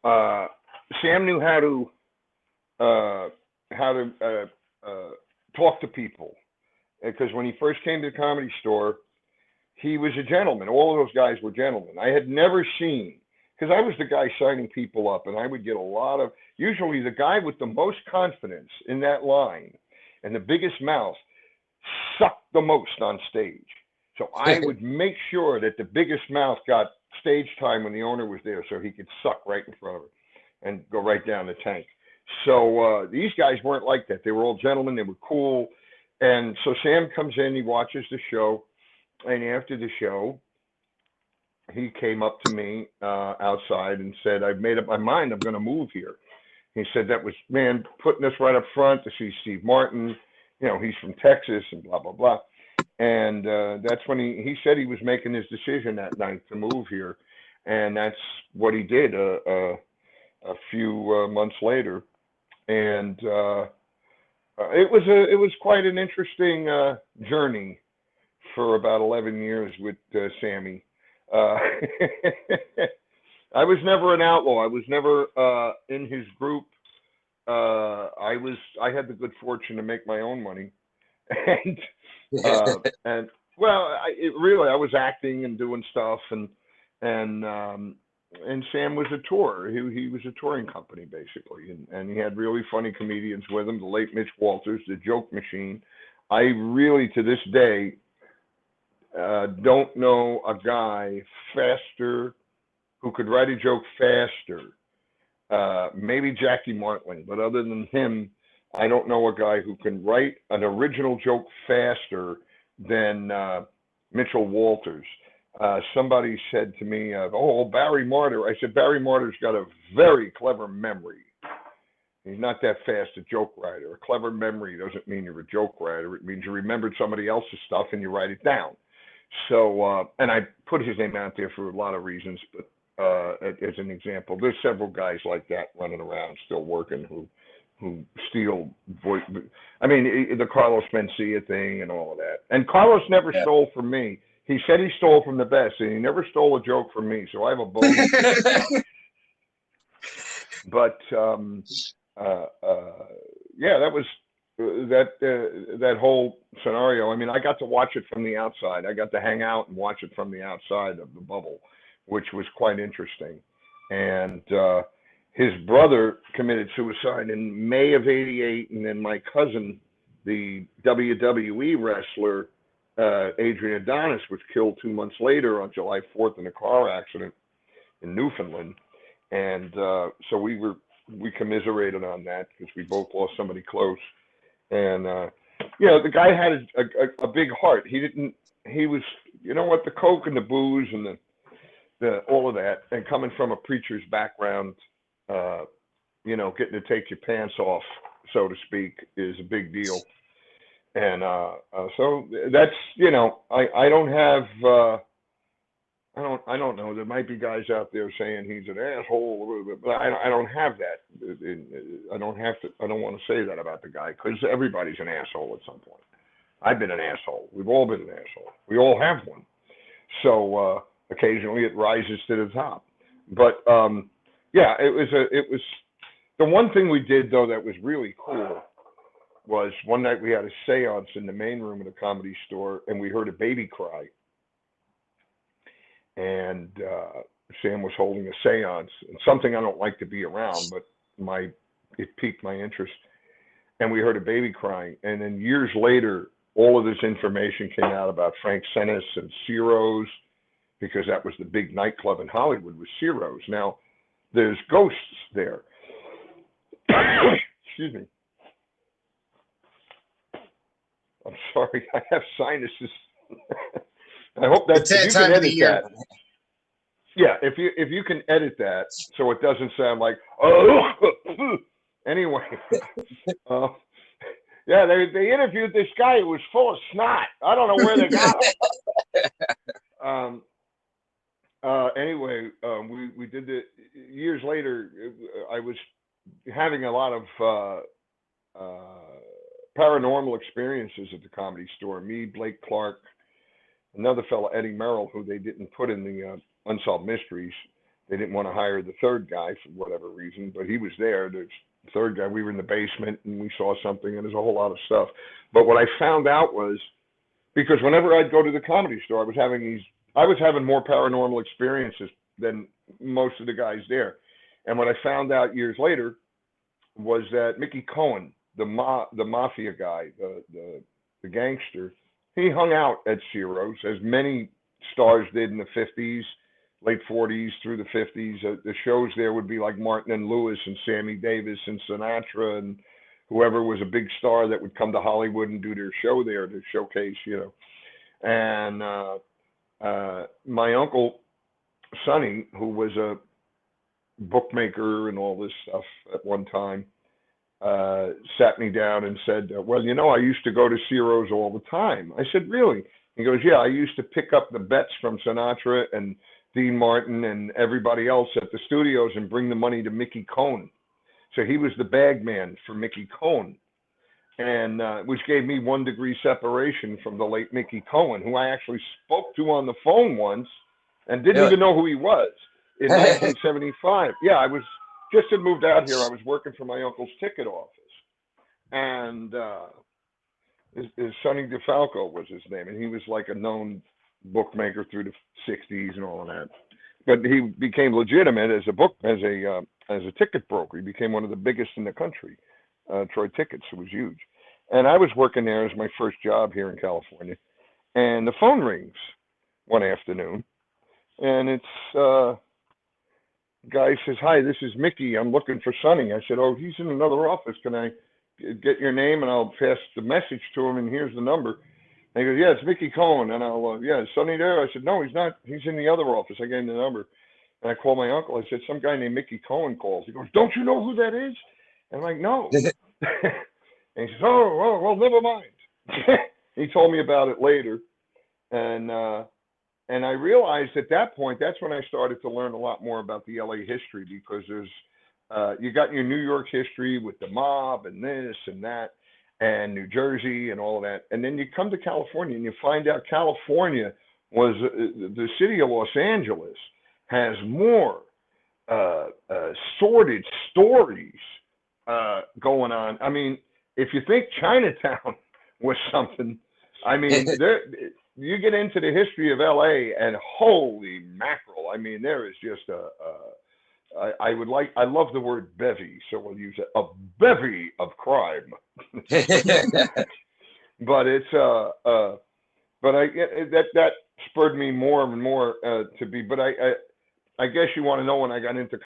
uh, Sam knew uh, how to talk to people because when he first came to the Comedy Store, he was a gentleman. All of those guys were gentlemen. I had never seen, because I was the guy signing people up, and I would get a lot of, usually the guy with the most confidence in that line and the biggest mouth sucked the most on stage. So I would make sure that the biggest mouth got stage time when the owner was there so he could suck right in front of her and go right down the tank. So these guys weren't like that. They were all gentlemen. They were cool. And so Sam comes in, he watches the show, and after the show, he came up to me outside and said, I've made up my mind. I'm going to move here. He said that was, man, putting us right up front to see Steve Martin. You know, he's from Texas and blah, blah, blah. And that's when he said he was making his decision that night to move here. And that's what he did a few months later. And it was quite an interesting journey for about 11 years with Sammy. I was never an outlaw. I was never in his group. I had the good fortune to make my own money, and and well, I was acting and doing stuff, and Sam was a tour. He was a touring company basically, and he had really funny comedians with him. The late Mitch Walters, the joke machine. I really, to this day, don't know a guy faster who could write a joke faster. Maybe Jackie Martling, but other than him, I don't know a guy who can write an original joke faster than Mitchell Walters. Somebody said to me, "Oh, Barry Martyr." I said, "Barry Martyr's got a very clever memory. He's not that fast a joke writer. A clever memory doesn't mean you're a joke writer. It means you remembered somebody else's stuff and you write it down." So, and I put his name out there for a lot of reasons, but as an example, there's several guys like that running around still working who steal voice. I mean, the Carlos Mencia thing and all of that. And Carlos never stole from me. He said he stole from the best, and he never stole a joke from me. So I have a bonus. But yeah, that was that whole scenario. I mean, I got to watch it from the outside. I got to hang out and watch it from the outside of the bubble, which was quite interesting. And his brother committed suicide in May of '88, and then my cousin, the WWE wrestler Adrian Adonis, was killed 2 months later on July 4th in a car accident in Newfoundland. And so we commiserated on that because we both lost somebody close. And you know, the guy had a big heart. He was, you know what, the coke and the booze and the all of that, and coming from a preacher's background, you know, getting to take your pants off, so to speak, is a big deal. And so that's, you know, I don't have I don't know. There might be guys out there saying he's an asshole, but I don't have that. I don't have to. I don't want to say that about the guy because everybody's an asshole at some point. I've been an asshole. We've all been an asshole. We all have one. So occasionally it rises to the top. But yeah, it was the one thing we did though that was really cool was one night we had a seance in the main room of the Comedy Store, and we heard a baby cry. And Sam was holding a seance, and something I don't like to be around, but it piqued my interest. And we heard a baby crying. And then years later, all of this information came out about Frank Sennis and Ciro's, because that was the big nightclub in Hollywood, was Ciro's. Now, there's ghosts there. Excuse me. I'm sorry, I have sinuses. I hope that you can edit that. Yeah, if you can edit that so it doesn't sound like anyway. Yeah, they interviewed this guy who was full of snot. I don't know where they got him. Anyway, we did it years later. I was having a lot of paranormal experiences at the Comedy Store. Me, Blake Clark, another fellow, Eddie Merrill, who they didn't put in the Unsolved Mysteries, They didn't want to hire the third guy for whatever reason, but he was there. The third guy, we were in the basement and we saw something, and there's a whole lot of stuff. But what I found out was, because whenever I'd go to the Comedy Store, I was having more paranormal experiences than most of the guys there. And what I found out years later was that Mickey Cohen, the mafia guy, the gangster, he hung out at Ciro's, as many stars did in the 50s, late 40s through the 50s. The shows there would be like Martin and Lewis and Sammy Davis and Sinatra and whoever was a big star that would come to Hollywood and do their show there to showcase, And my uncle Sonny, who was a bookmaker and all this stuff at one time, sat me down and said, well, I used to go to Ciro's all the time. I said, really? He goes, yeah, I used to pick up the bets from Sinatra and Dean Martin and everybody else at the studios and bring the money to Mickey Cohen. So he was the bag man for Mickey Cohen, and which gave me 1 degree separation from the late Mickey Cohen, who I actually spoke to on the phone once and didn't even know who he was in 1975. Yeah, I had moved out here. I was working for my uncle's ticket office, and his Sonny DeFalco was his name, and he was like a known bookmaker through the 60s and all of that. But he became legitimate as a ticket broker. He became one of the biggest in the country. Troy Tickets, it was huge. And I was working there as my first job here in California. And the phone rings one afternoon, and it's guy says, hi, this is Mickey. I'm looking for Sonny. I said, oh, he's in another office. Can I get your name and I'll pass the message to him, and here's the number. And he goes, yeah, it's Mickey Cohen. And I'll, yeah, is Sonny there? I said, no, he's not. He's in the other office. I gave him the number. And I called my uncle. I said, some guy named Mickey Cohen calls. He goes, don't you know who that is? And I'm like, no. And he says, oh, well, never mind. He told me about it later. And I realized at that point, that's when I started to learn a lot more about the LA history, because there's, you got your New York history with the mob and this and that, and New Jersey and all of that. And then you come to California and you find out California was, the city of Los Angeles has more sordid stories going on. I mean, if you think Chinatown was something, I mean, you get into the history of LA and holy mackerel. I mean, there is just I love the word bevy, so we'll use it, a bevy of crime. But it's, but that spurred me more and more to be, but I guess you want to know when I got into